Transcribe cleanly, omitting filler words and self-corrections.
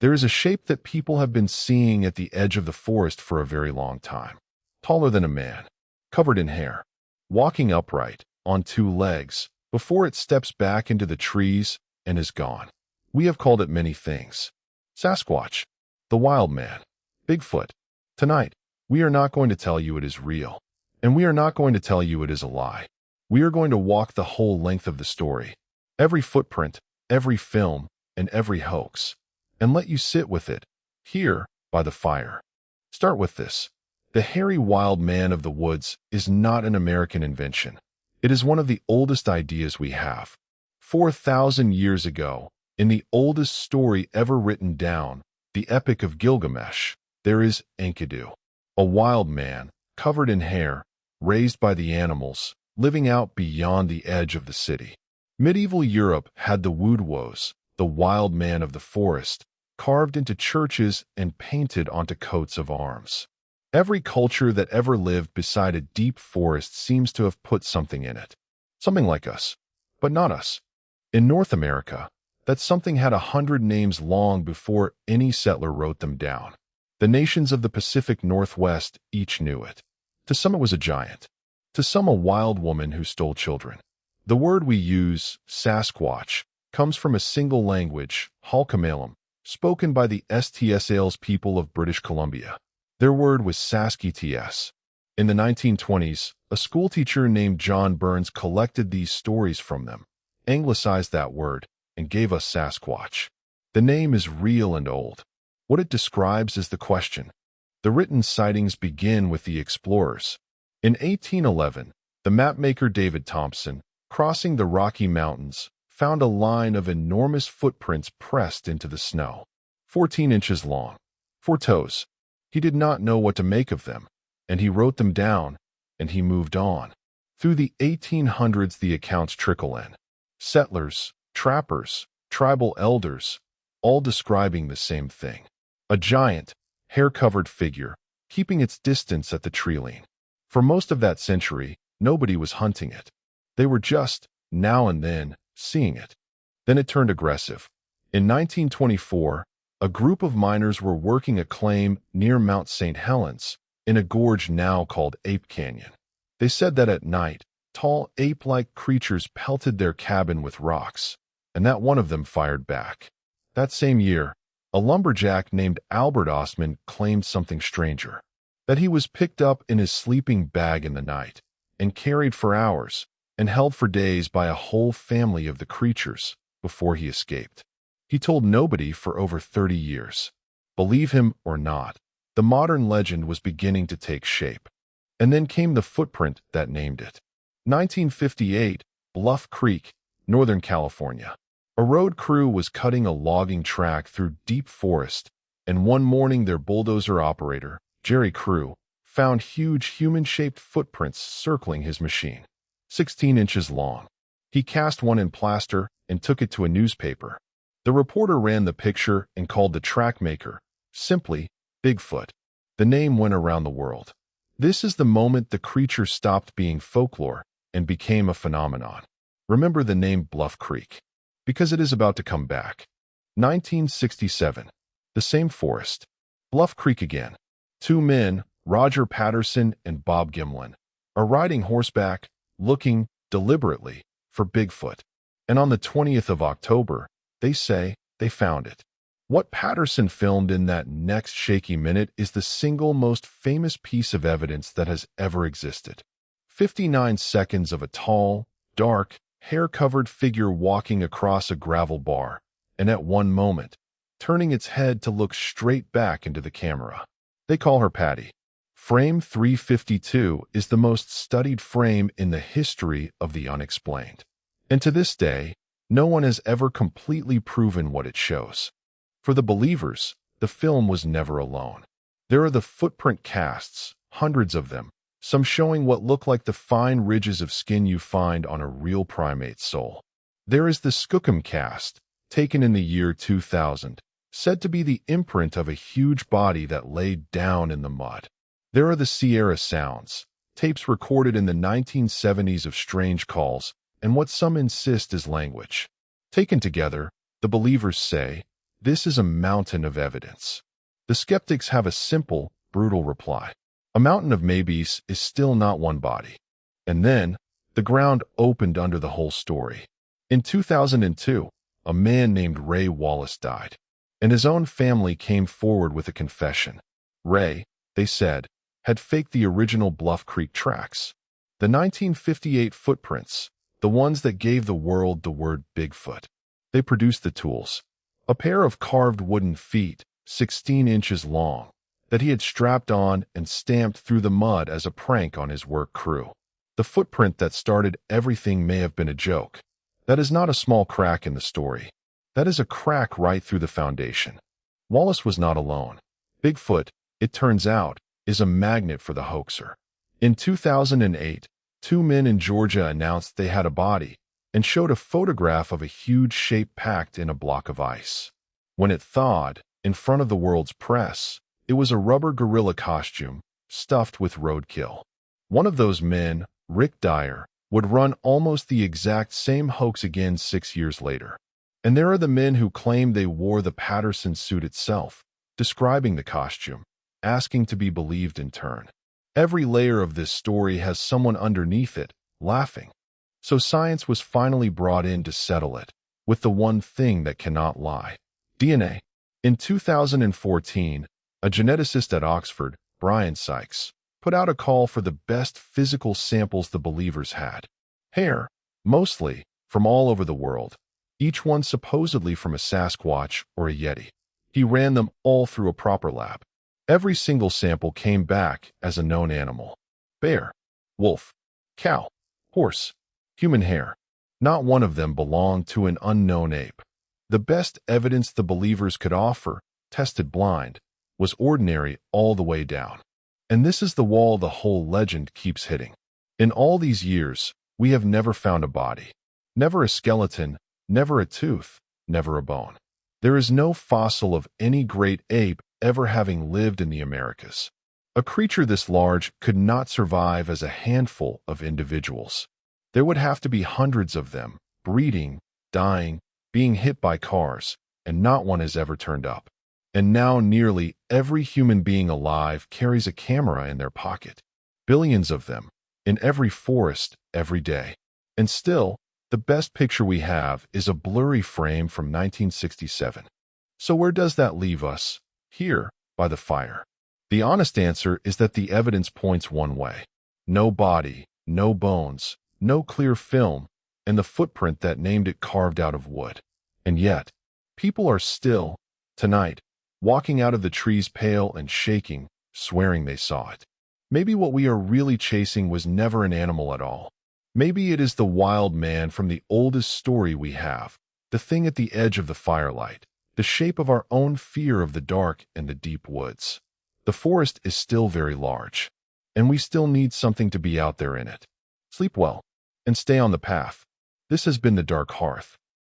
There is a shape that people have been seeing at the edge of the forest for a very long time. Taller than a man, covered in hair, walking upright, on two legs, before it steps back into the trees and is gone. We have called it many things. Sasquatch, the wild man, Bigfoot. Tonight, we are not going to tell you it is real, and we are not going to tell you it is a lie. We are going to walk the whole length of the story, every footprint, every film, and every hoax, and let you sit with it, here, by the fire. Start with this. The hairy wild man of the woods is not an American invention. It is one of the oldest ideas we have. 4,000 years ago, in the oldest story ever written down, the Epic of Gilgamesh, there is Enkidu, a wild man, covered in hair, raised by the animals, living out beyond the edge of the city. Medieval Europe had the Woodwoes, the wild man of the forest, carved into churches and painted onto coats of arms. Every culture that ever lived beside a deep forest seems to have put something in it. Something like us, but not us. In North America, that something had 100 names long before any settler wrote them down. The nations of the Pacific Northwest each knew it. To some it was a giant. To some a wild woman who stole children. The word we use, Sasquatch, comes from a single language, Halkamalam, spoken by the STSALS people of British Columbia. Their word was Saskits. In the 1920s, a schoolteacher named John Burns collected these stories from them, anglicized that word, and gave us Sasquatch. The name is real and old. What it describes is the question. The written sightings begin with the explorers. In 1811, the mapmaker David Thompson, crossing the Rocky Mountains, found a line of enormous footprints pressed into the snow, 14 inches long, 4 toes. He did not know what to make of them, and he wrote them down, and he moved on. Through the 1800s, the accounts trickle in. Settlers, trappers, tribal elders, all describing the same thing. A giant, hair-covered figure, keeping its distance at the treeline. For most of that century, nobody was hunting it. They were just, now and then, seeing it. Then it turned aggressive. In 1924, a group of miners were working a claim near Mount St. Helens, in a gorge now called Ape Canyon. They said that at night, tall ape-like creatures pelted their cabin with rocks, and that one of them fired back. That same year, a lumberjack named Albert Ostman claimed something stranger, that he was picked up in his sleeping bag in the night, and carried for hours, and held for days by a whole family of the creatures, before he escaped. He told nobody for over 30 years. Believe him or not, the modern legend was beginning to take shape. And then came the footprint that named it. 1958, Bluff Creek, Northern California. A road crew was cutting a logging track through deep forest, and one morning their bulldozer operator, Jerry Crew, found huge human-shaped footprints circling his machine, 16 inches long. He cast one in plaster and took it to a newspaper. The reporter ran the picture and called the track maker, simply, Bigfoot. The name went around the world. This is the moment the creature stopped being folklore and became a phenomenon. Remember the name Bluff Creek, because it is about to come back. 1967. The same forest. Bluff Creek again. 2 men, Roger Patterson and Bob Gimlin, are riding horseback, looking, deliberately, for Bigfoot. And on the 20th of October, they say they found it. What Patterson filmed in that next shaky minute is the single most famous piece of evidence that has ever existed. 59 seconds of a tall, dark, hair-covered figure walking across a gravel bar, and at one moment, turning its head to look straight back into the camera. They call her Patty. Frame 352 is the most studied frame in the history of the unexplained. And to this day, no one has ever completely proven what it shows. For the believers, the film was never alone. There are the footprint casts, hundreds of them, some showing what look like the fine ridges of skin you find on a real primate's soul. There is the Skookum cast, taken in the year 2000, said to be the imprint of a huge body that laid down in the mud. There are the Sierra Sounds, tapes recorded in the 1970s of strange calls, and what some insist is language. Taken together, the believers say, This is a mountain of evidence. The skeptics have a simple, brutal reply. A mountain of maybes is still not one body. And then, the ground opened under the whole story. In 2002, a man named Ray Wallace died, and his own family came forward with a confession. Ray, they said, had faked the original Bluff Creek tracks. The 1958 footprints, the ones that gave the world the word Bigfoot. They produced the tools. A pair of carved wooden feet, 16 inches long, that he had strapped on and stamped through the mud as a prank on his work crew. The footprint that started everything may have been a joke. That is not a small crack in the story. That is a crack right through the foundation. Wallace was not alone. Bigfoot, it turns out, is a magnet for the hoaxer. In 2008, two men in Georgia announced they had a body and showed a photograph of a huge shape packed in a block of ice. When it thawed, in front of the world's press, it was a rubber gorilla costume stuffed with roadkill. One of those men, Rick Dyer, would run almost the exact same hoax again 6 years later. And there are the men who claim they wore the Patterson suit itself, describing the costume, asking to be believed in turn. Every layer of this story has someone underneath it, laughing. So science was finally brought in to settle it, with the one thing that cannot lie: DNA. In 2014, a geneticist at Oxford, Brian Sykes, put out a call for the best physical samples the believers had. Hair, mostly, from all over the world, each one supposedly from a Sasquatch or a Yeti. He ran them all through a proper lab. Every single sample came back as a known animal: bear, wolf, cow, horse, human hair. Not one of them belonged to an unknown ape. The best evidence the believers could offer, tested blind, was ordinary all the way down. And this is the wall the whole legend keeps hitting. In all these years, we have never found a body. Never a skeleton, never a tooth, never a bone. There is no fossil of any great ape ever having lived in the Americas. A creature this large could not survive as a handful of individuals. There would have to be hundreds of them, breeding, dying, being hit by cars, and not one has ever turned up. And now nearly every human being alive carries a camera in their pocket. Billions of them, in every forest, every day. And still, the best picture we have is a blurry frame from 1967. So where does that leave us? Here, by the fire. The honest answer is that the evidence points one way. No body, no bones, no clear film, and the footprint that named it carved out of wood. And yet, people are still, tonight, walking out of the trees pale and shaking, swearing they saw it. Maybe what we are really chasing was never an animal at all. Maybe it is the wild man from the oldest story we have, the thing at the edge of the firelight, the shape of our own fear of the dark and the deep woods. The forest is still very large, and we still need something to be out there in it. Sleep well, and stay on the path. This has been the Dark Hearth.